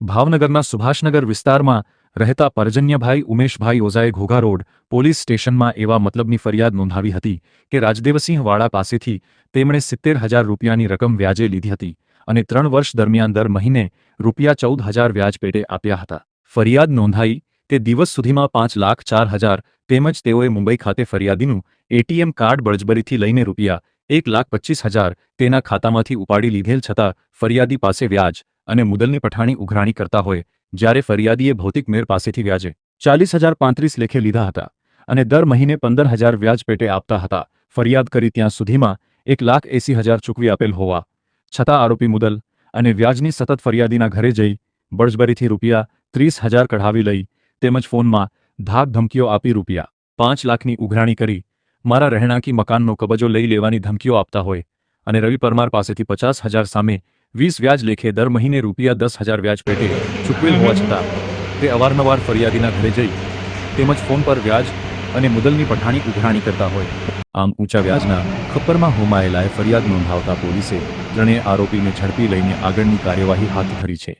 ભાવનગરના સુભાષનગર વિસ્તારમાં રહેતા પરજન્યભાઈ ઉમેશભાઈ ઓઝાએ ઘોઘા રોડ પોલીસ સ્ટેશનમાં એવા મતલબની ફરિયાદ નોંધાવી હતી કે રાજદેવસિંહ વાળા પાસેથી તેમણે 70,000 રૂપિયાની રકમ વ્યાજે લીધી હતી અને 3 વર્ષ દરમિયાન દર મહિને રૂપિયા 14,000 વ્યાજ પેટે આપ્યા હતા। ફરિયાદ નોંધાઈ તે દિવસ સુધીમાં 5,04,000 તેમજ તેઓએ મુંબઈ ખાતે ફરિયાદીનું એટીએમ કાર્ડ બળજબરીથી લઈને રૂપિયા 1,25,000 તેના ખાતામાંથી ઉપાડી લીધેલ છતાં ફરિયાદી પાસે વ્યાજ અને મુદલની પઠાણી ઉઘરાણી કરતા હોય જ્યારે ફરિયાદીએ ભૌતિક મેર પાસેથી વ્યાજે 40,035 લેખે લીધા હતા અને દર મહિને 15,000 વ્યાજ પેટે આપતા હતા। ફરિયાદ કરી ત્યાં સુધીમાં 1,80,000 ચૂકવી આપેલ હોવા છતાં આરોપી મુદલ અને વ્યાજની સતત ફરિયાદીના ઘરે જઈ બળજબરીથી રૂપિયા 30,000 કઢાવી લઈ તેમજ ફોનમાં ધાક ધમકીઓ આપી રૂપિયા 5 લાખની ઉઘરાણી કરી મારા રહેણાંકી મકાનનો કબજો લઈ લેવાની ધમકીઓ આપતા હોય અને રવિ પરમાર પાસેથી 50,000 સામે 20 વ્યાજ લેખે દર મહિને રૂપિયા 10,000 વ્યાજ પેટે ચૂકવેલ હોવા છતાં તે અવારનવાર ફરિયાદીના ઘરે જઈ તેમજ ફોન પર વ્યાજ અને મુદલની પઠાણી ઉઘરાણી કરતા હોય। આમ ઊંચા વ્યાજના ખપ્પરમાં હોમાયેલાએ ફરિયાદ નોંધાવતા પોલીસે ત્રણેય આરોપીને ઝડપી લઈને આગળની કાર્યવાહી હાથ ધરી છે।